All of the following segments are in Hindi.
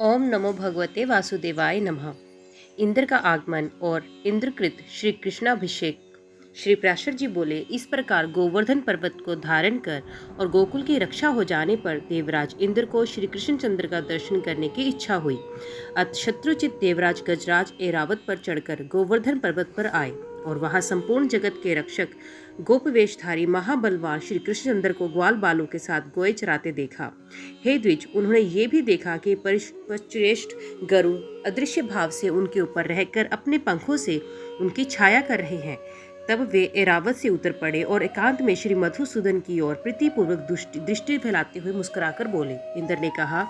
ओम नमो भगवते वासुदेवाय नमः। इंद्र का आगमन और इंद्रकृत श्री कृष्णाभिषेक। श्री प्राशर जी बोले, इस प्रकार गोवर्धन पर्वत को धारण कर और गोकुल की रक्षा हो जाने पर देवराज इंद्र को श्री कृष्णचंद्र का दर्शन करने की इच्छा हुई। अत शत्रुचित देवराज गजराज एरावत पर चढ़कर गोवर्धन पर्वत पर आए और वहां संपूर्ण जगत के रक्षक गोपवेशधारी महाबलवान श्री कृष्णचंद्र को ग्वाल बालों के साथ गोए चराते देखा। हे द्विज, उन्होंने ये भी देखा कि परिश्रेष्ठ गरुड़ अदृश्य भाव से उनके ऊपर रहकर अपने पंखों से उनकी छाया कर रहे हैं। तब वे एरावत से उतर पड़े और एकांत में श्री मधुसूदन की ओर प्रीतिपूर्वक दृष्टि फैलाते हुए मुस्कुराकर बोले। इंद्र ने कहा,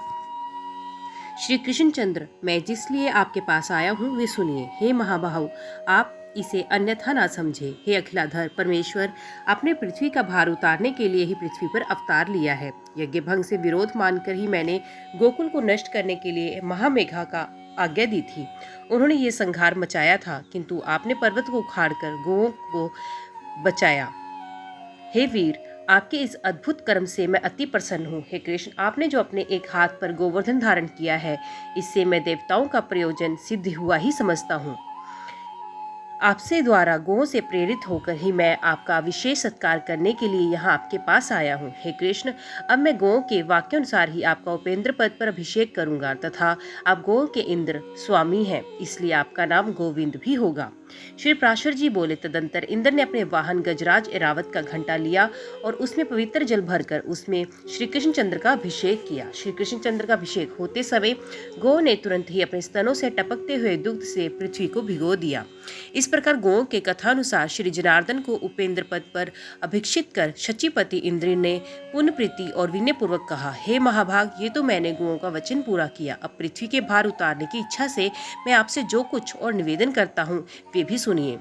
श्री कृष्णचंद्र, मैं जिसलिए आपके पास आया हूँ वे सुनिए। हे महाबाहु, आप इसे अन्यथा ना समझे। हे अखिलाधर परमेश्वर, आपने पृथ्वी का भार उतारने के लिए ही पृथ्वी पर अवतार लिया है। यज्ञ भंग से विरोध मानकर ही मैंने गोकुल को नष्ट करने के लिए महामेघा का आज्ञा दी थी। उन्होंने ये संहार मचाया था, किंतु आपने पर्वत को उखाड़कर गौओं को बचाया। हे वीर, आपके इस अद्भुत कर्म से मैं अति प्रसन्न हूँ। हे कृष्ण, आपने जो अपने एक हाथ पर गोवर्धन धारण किया है, इससे मैं देवताओं का प्रयोजन सिद्ध हुआ ही समझता हूँ। आपसे द्वारा गौओं से प्रेरित होकर ही मैं आपका विशेष सत्कार करने के लिए यहाँ आपके पास आया हूँ। हे कृष्ण, अब मैं गौओं के वाक्यानुसार ही आपका उपेंद्र पद पर अभिषेक करूंगा तथा आप गौओं के इंद्र स्वामी हैं, इसलिए आपका नाम गोविंद भी होगा। श्री प्राशर जी बोले, तदंतर इंद्र ने अपने वाहन गजराज एरावत का घंटा लिया और उसमें पवित्र जल भरकर उसमें श्री कृष्णचंद्र का अभिषेक किया। श्री कृष्णचंद्र का अभिषेक होते समय गौ ने तुरंत ही अपने स्तनों से टपकते हुए दुग्ध से पृथ्वी को भिगो दिया। इस प्रकार गौओं के कथानुसार श्री जनार्दन को उपेंद्र पद पर अभिषिक्त कर शचीपति इंद्र ने पुण्य प्रीति और विनय पूर्वक कहा, हे महाभाग, ये तो मैंने गौओं का वचन पूरा किया। अब पृथ्वी के भार उतारने की इच्छा से मैं आपसे जो कुछ और निवेदन करता हूँ वे भी सुनिए।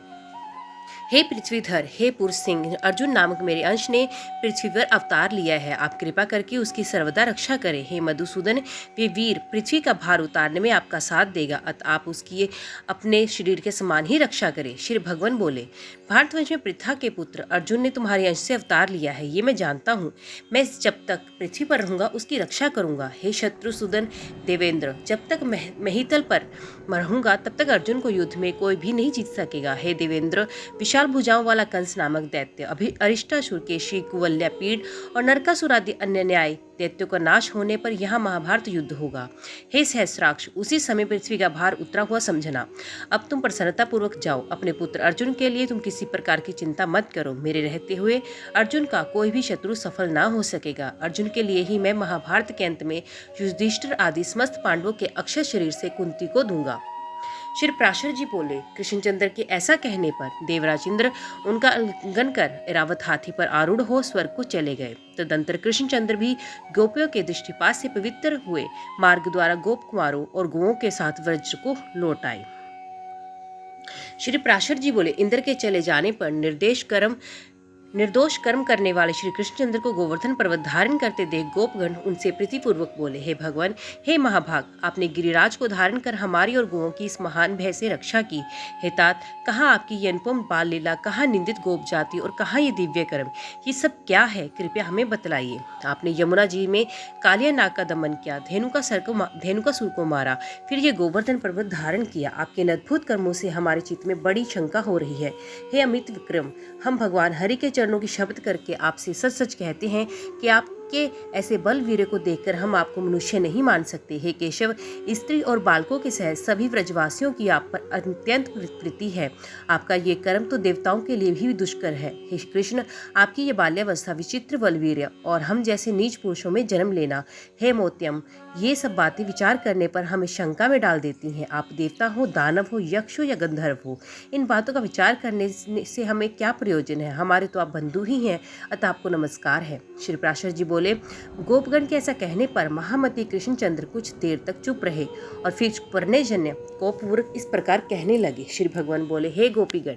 हे पृथ्वीधर, हे पुरुष सिंह, अर्जुन नामक मेरे अंश ने पृथ्वी पर अवतार लिया है। आप कृपा करके उसकी सर्वदा रक्षा करें। हे मधुसूदन, वे वीर पृथ्वी का भार उतारने में आपका साथ देगा, अतः आप उसकी अपने शरीर के समान ही रक्षा करें। श्री भगवान बोले, भारतवंश में पृथा के पुत्र अर्जुन ने तुम्हारे अंश से अवतार लिया है, ये मैं जानता हूँ। मैं जब तक पृथ्वी पर रहूंगा उसकी रक्षा करूंगा। हे शत्रुसूदन देवेंद्र, जब तक महितल पर रहूंगा तब तक अर्जुन को युद्ध में कोई भी नहीं जीत सकेगा। हे देवेंद्र, विशाल भुजाओं वाला कंस नामक दैत्य अरिष्टासुर के श्री कुवल्यापीड़ और नरकासुर आदि अन्य न्याय दैत्यों का नाश होने पर यहाँ महाभारत युद्ध होगा। हे सहस्राक्ष, उसी समय पृथ्वी का भार उतरा हुआ समझना। अब तुम प्रसन्नता पूर्वक जाओ। अपने पुत्र अर्जुन के लिए तुम किसी प्रकार की चिंता मत करो। मेरे रहते हुए अर्जुन का कोई भी शत्रु सफल ना हो सकेगा। अर्जुन के लिए ही मैं महाभारत के अंत में युधिष्ठिर आदि समस्त पांडवों के अक्षय शरीर से कुंती को दूंगा। श्री प्राशर जी बोले, कृष्णचंद्र के ऐसा कहने पर देवराज इंद्र उनका आलिंगन कर एरावत हाथी पर आरूढ़ हो स्वर्ग को चले गए। तदंतर कृष्णचंद्र भी गोपियों के दृष्टिपात से पवित्र हुए मार्ग द्वारा गोप कुमारों और गौओं के साथ व्रज को लौट आए। श्री प्राशर जी बोले, इंद्र के चले जाने पर निर्दोष कर्म करने वाले श्री कृष्णचंद्र को गोवर्धन पर्वत धारण करते देख गोपगण उनसे प्रीतिपूर्वक बोले, हे भगवान, हे महाभाग, आपने गिरिराज को धारण कर हमारी और गौओं की इस महान भय से रक्षा की। हे तात, कहाँ आपकी ये अनुपम बाल लीला, कहाँ निंदित गोप जाति और कहाँ ये दिव्य कर्म, ये सब क्या है, कृपया हमें बतलाइए। आपने यमुना जी में कालिया नाग का दमन किया, धेनुकासुर को मारा, फिर ये गोवर्धन पर्वत धारण किया। आपके अद्भुत कर्मों से हमारे चित्त में बड़ी शंका हो रही है। हे अमित विक्रम, हम भगवान हरि के चरणों की शब्द करके आपसे सच सच कहते हैं कि आपके ऐसे बलवीर को देखकर हम आपको मनुष्य नहीं मान सकते। हे केशव, स्त्री और बालकों के सहित सभी व्रजवासियों की आप पर अत्यंत प्रीति है। आपका ये कर्म तो देवताओं के लिए भी दुष्कर है। हे कृष्ण, आपकी ये बाल्यावस्था, विचित्र बलवीर और हम जैसे नीच पुरुषों में जन्म लेना, हे मोत्यम, ये सब बातें विचार करने पर हमें शंका में डाल देती हैं। आप देवता हो, दानव हो, यक्ष हो या गंधर्व हो, इन बातों का विचार करने से हमें क्या प्रयोजन है। हमारे तो आप बंधु ही हैं, अतः आपको नमस्कार है। श्री प्राशर जी बोले, गोपगण के ऐसा कहने पर महामती कृष्णचंद्र कुछ देर तक चुप रहे और फिर प्रणयजन्य कोपपूर्वक इस प्रकार कहने लगे। श्री भगवान बोले, हे गोपीगण,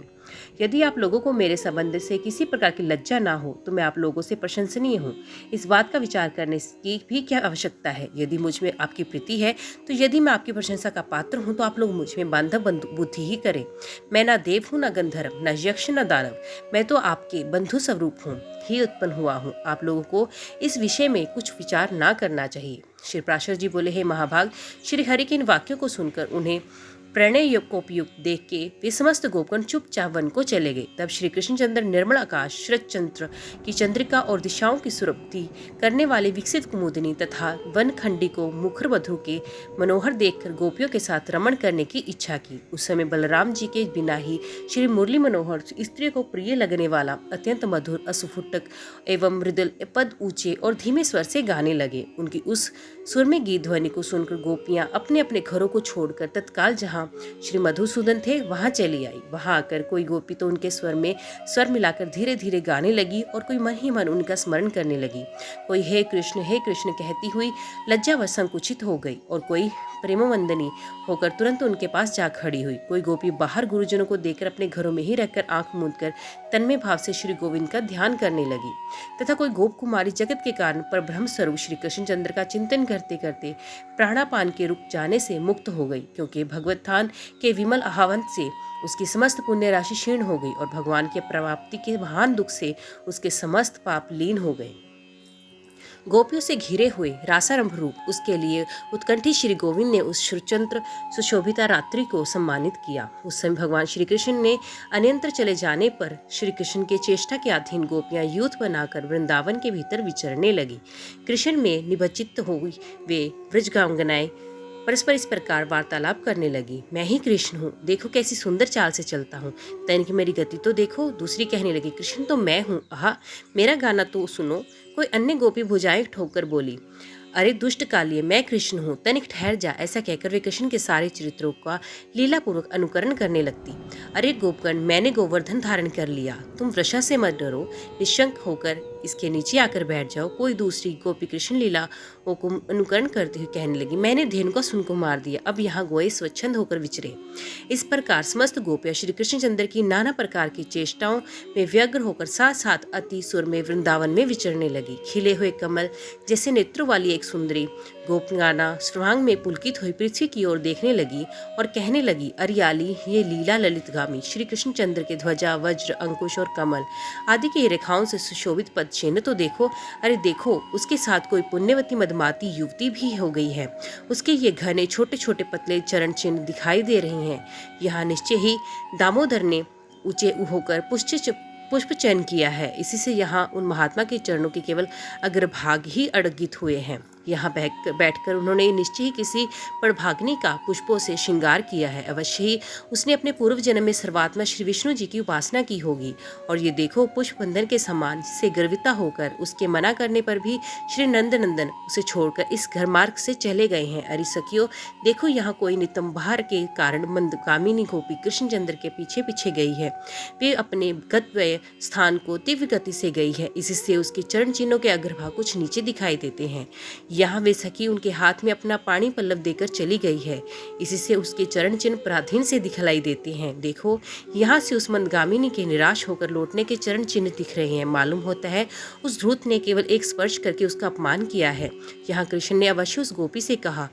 यदि आप लोगों को मेरे संबंध से किसी प्रकार की लज्जा ना हो तो मैं आप लोगों से प्रशंसनीय हूँ। इस बात का विचार करने की भी क्या आवश्यकता है? यदि मुझ में आपकी प्रीति है तो यदि मैं आपकी प्रशंसा का पात्र हूँ तो आप लोग मुझ में बांधव बुद्धि ही करें। मैं ना देव हूँ, न गंधर्व, न यक्ष, न दानव, मैं तो आपके बंधु स्वरूप हूँ ही उत्पन्न हुआ हूँ। आप लोगों को इस विषय में कुछ विचार ना करना चाहिए। श्री पराशर जी बोले, हे महाभाग, श्री हरि के इन वाक्यों को सुनकर उन्हें प्रणय कोपयुक्त देख के वे समस्त गोपगण चुपचाप वन को चले गए। तब श्री कृष्णचंद्र निर्मल आकाश, शरद चंद्र की चंद्रिका और दिशाओं की सुरभि करने वाले विकसित कुमुदिनी तथा वन खंडी को मुखर वधु के मनोहर देखकर गोपियों के साथ रमण करने की इच्छा की। उस समय बलराम जी के बिना ही श्री मुरली मनोहर स्त्री को प्रिय लगने वाला अत्यंत मधुर, असुफुटक एवं मृदुल पद ऊंचे और धीमे स्वर से गाने लगे। उनकी उस सुर में गीत ध्वनि को सुनकर गोपियां अपने अपने घरों को छोड़कर तत्काल जहाँ श्री मधुसूदन थे वहां चली आई। वहां आकर कोई गोपी तो उनके स्वर में स्वर मिलाकर धीरे धीरे गाने लगी और कोई मन ही मन उनका स्मरण करने लगी। कोई हे कृष्ण कहती हुई लज्जावश संकुचित हो गई और कोई प्रेमवंदनी होकर तुरंत उनके पास जा खड़ी हुई। कोई गोपी बाहर गुरुजनों को देखकर अपने घरों में ही रहकर आंख मूंदकर तन्मय भाव से श्री गोविंद का ध्यान करने लगी तथा कोई गोप कुमारी जगत के कारण पर ब्रह्म स्वरूप श्री कृष्णचंद्र का चिंतन करते करते प्राणापान के रुक जाने से मुक्त हो गई, क्योंकि भगवत्थान के विमल आह्वान से उसकी समस्त पुण्य राशि क्षीण हो गई और भगवान के प्राप्ति के महान दुख से उसके समस्त पाप लीन हो गए। गोपियों से घिरे हुए रासारंभ रूप उसके लिए उत्कंठी श्री गोविंद ने उस श्रुचंत्र सुशोभिता रात्रि को सम्मानित किया। उस समय भगवान श्री कृष्ण ने अन्यंत्र चले जाने पर श्री कृष्ण के चेष्टा के अधीन गोपियां यूथ बनाकर वृंदावन के भीतर विचरने लगी। कृष्ण में निबचित हो वे व्रजगांगनाएं परस्पर इस प्रकार वार्तालाप करने लगी। मैं ही कृष्ण हूँ, देखो कैसी सुंदर चाल से चलता हूँ, तनिक मेरी गति तो देखो। दूसरी कहने लगी, कृष्ण तो मैं हूँ, आहा मेरा गाना तो सुनो। कोई अन्य गोपी भुजाएं ठोककर बोली, अरे दुष्ट कालिये, मैं कृष्ण हूँ, तनिक ठहर जा। ऐसा कहकर वे कृष्ण के सारे चरित्रों का लीलापूर्वक अनुकरण करने लगती। अरे गोपगण, मैंने गोवर्धन धारण कर लिया, तुम वृषा से मत डरो, निशंक होकर इसके नीचे आकर बैठ जाओ। कोई दूसरी गोपी कृष्ण लीला को अनुकरण करते हुए कहने लगी, मैंने धेनु का सुन को मार दिया, अब यहाँ गोए स्वच्छंद होकर विचरे। इस प्रकार समस्त गोपियां श्री कृष्णचंद्र की नाना प्रकार की चेष्टाओं में व्यग्र होकर साथ साथ अति सुर में वृंदावन में विचरने लगी। खिले हुए कमल जैसे नेत्रों वाली एक सुंदरी गोपगाना स्वांग में पुलकित हुई पृथ्वी की ओर देखने लगी और कहने लगी, अरियाली, ये लीला ललितगामी श्री कृष्णचंद्र के ध्वजा, वज्र, अंकुश और कमल आदि की रेखाओं से सुशोभित पद चिन्ह तो देखो। अरे देखो, उसके साथ कोई पुण्यवती मदमाती युवती भी हो गई है। उसके ये घने छोटे छोटे पतले चरण चिन्ह दिखाई दे रहे हैं। यहाँ निश्चय ही दामोदर ने ऊंचे होकर पुष्प चयन किया है। इसी से यहाँ उन महात्मा के चरणों के केवल अग्रभाग ही अड़गित हुए हैं। यहाँ बैठकर उन्होंने निश्चय ही किसी पड़भाग्नि का पुष्पों से श्रृंगार किया है। अवश्य ही उसने अपने पूर्व जन्म में सर्वात्मा श्री विष्णु जी की उपासना की होगी। और ये देखो, पुष्प बंधन के समान से गर्विता होकर उसके मना करने पर भी श्री नंदनंदन उसे छोड़कर इस घर मार्ग से चले गए हैं। अरे सखियों, देखो यहाँ कोई नितंबार के कारण मंदकामिनी गोपी कृष्णचंद्र के पीछे पीछे गई है। वे अपने गतव्य स्थान को तीव्र गति से गई है। इससे उसके चरण चिन्हों के अग्रभाग कुछ नीचे दिखाई देते हैं। यहाँ वे सखी उनके हाथ में अपना पानी पल्लव देकर चली गई है। इसी से उसके चरण चिन्ह पराधीन से दिखलाई देते हैं। देखो, यहाँ से उस मंदगामिनी के निराश होकर लौटने के चरण चिन्ह दिख रहे हैं। मालूम होता है उस धूर्त ने केवल एक स्पर्श करके उसका अपमान किया है। यहाँ कृष्ण ने अवश्य उस गोपी से कहा,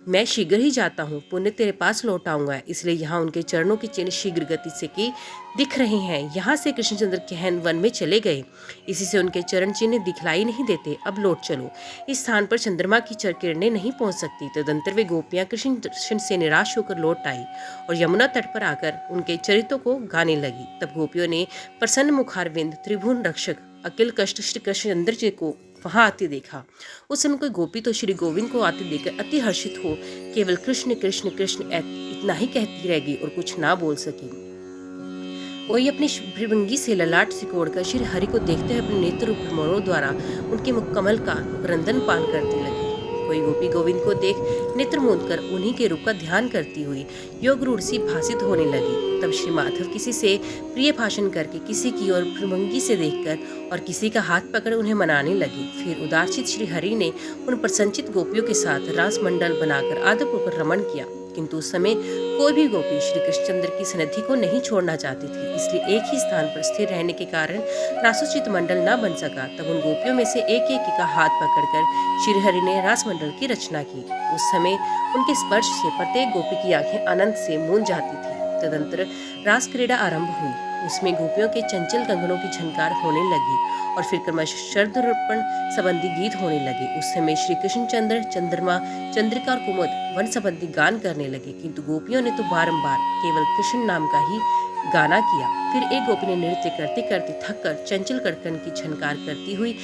मैं शीघ्र ही जाता हूँ, पुण्य तेरे पास लौट आऊंगा। इसलिए यहाँ उनके चरणों के चिन्ह शीघ्र गति से की दिख रहे हैं। यहाँ से कृष्णचंद्र कहन वन में चले गए। इसी से उनके चरण चिन्ह दिखलाई नहीं देते। अब लौट चलो, इस स्थान पर चंद्रमा की किरणें नहीं पहुंच सकती। तदंतर वे गोपियां कृष्ण से निराश होकर लौट आई और यमुना तट पर आकर उनके चरित्रों को गाने लगी। तब गोपियों ने प्रसन्न मुखारविंद त्रिभुवन रक्षक अकिल कष्ट श्री कृष्णचंद्र जी को वहां आते देखा। उस समय कोई गोपी तो श्री गोविंद को आते देखकर अति हर्षित हो केवल कृष्ण कृष्ण कृष्ण इतना ही कहती रह गई और कुछ ना बोल सकी। कोई अपनी भृंगी से ललाट सिकोड़कर श्री हरि को देखते हुए अपने नेत्र भ्रमरों द्वारा उनके मुख कमल का क्रंदन पान करती लगी। कोई गोपी गोविंद को देख नेत्र मूंद कर उन्हीं के रूप का ध्यान करती हुई योग रूढ़ सी भासित होने लगी। तब श्री माधव किसी से प्रिय भाषण करके किसी की ओर भ्रमंगी से देखकर और किसी का हाथ पकड़ उन्हें मनाने लगी। फिर उदारचित श्री हरि ने उन प्रसन्नचित गोपियों के साथ रास मंडल बनाकर आदरपूर्वक रमण किया। किंतु उस समय कोई भी गोपी श्री कृष्णचंद्र की सन्निधि को नहीं छोड़ना चाहती थी, इसलिए एक ही स्थान पर स्थिर रहने के कारण रासोचित मंडल न बन सका। तब उन गोपियों में से एक एक का हाथ पकड़कर श्रीहरि ने रास मंडल की रचना की। उस समय उनके स्पर्श से प्रत्येक गोपी की आंखें आनंद से मूंद जाती थी। तदंतर रास क्रीड़ा आरंभ हुई। उसमें गोपियों के चंचल कंगनों की झनकार होने लगी और फिर क्रमश शरदर्पण संबंधी गीत होने लगे। उस समय श्री कृष्णचंद्र चंद्रमा, चंद्रिका और कुमुद वन संबंधी गान करने लगे, किंतु गोपियों ने तो बारंबार केवल कृष्ण नाम का ही गाना किया। फिर एक गोपी ने नृत्य करते करते थककर चंचल कड़कन की झनकार करती हुई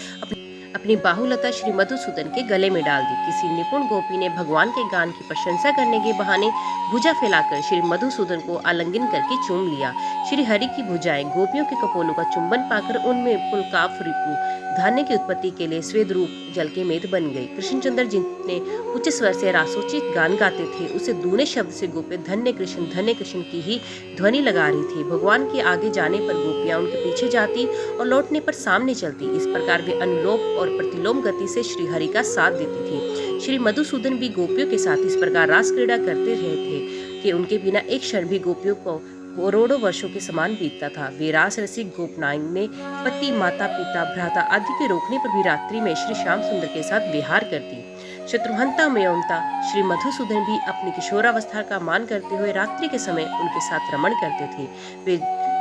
अपनी बाहुलता श्री मधुसूदन के गले में डाल दी। किसी निपुण गोपी ने भगवान के गान की प्रशंसा करने के बहाने भुजा फैलाकर श्री मधुसूदन को आलिंगन करके चूम लिया। श्री हरि की भुजाएं गोपियों के कपोलों का चुंबन पाकर उनमें पुलकाफ रिपु धान्य की उत्पत्ति के लिए स्वेद रूप जल के मेद बन गई। कृष्णचंद्र जितने उच्च स्वर से रासोचित गान गाते थे, उसे दूने शब्द से गोपियां धन्य कृष्ण की ही ध्वनि लगा रही थी। भगवान के आगे जाने पर गोपियां उनके पीछे जाती और लौटने पर सामने चलती। इस प्रकार वे अनुलोम और प्रतिलोम गति से श्री हरि का साथ देती थी। श्री मधुसूदन भी गोपियों के साथ इस प्रकार रास क्रीड़ा करते रहे थे कि उनके बिना एक क्षण भी गोपियों को करोड़ों वर्षों के समान बीतता था। वे रास रसिक गोपनाएं ने पति, माता, पिता, भ्राता आदि के रोकने पर भी रात्रि में श्री श्याम सुंदर के साथ विहार करती। शत्रुहंता मयंता श्री मधुसूदन भी अपनी किशोरावस्था का मान करते हुए रात्रि के समय उनके साथ रमण करते थे। वे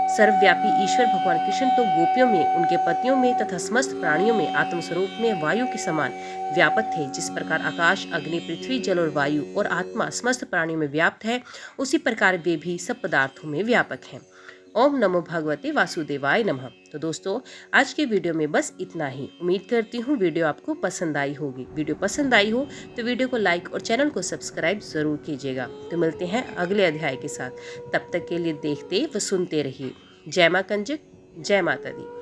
सर्वव्यापी ईश्वर भगवान कृष्ण तो गोपियों में, उनके पतियों में तथा समस्त प्राणियों में आत्मस्वरूप में वायु के समान व्यापक थे। जिस प्रकार आकाश, अग्नि, पृथ्वी, जल और वायु और आत्मा समस्त प्राणियों में व्याप्त है, उसी प्रकार वे भी सब पदार्थों में व्यापक हैं। ओम नमो भगवते वासुदेवाय नमः। तो दोस्तों, आज के वीडियो में बस इतना ही। उम्मीद करती हूँ वीडियो आपको पसंद आई होगी। वीडियो पसंद आई हो तो वीडियो को लाइक और चैनल को सब्सक्राइब जरूर कीजिएगा। तो मिलते हैं अगले अध्याय के साथ। तब तक के लिए देखते व सुनते रहिए। जय मां कंजक, जय माता दी।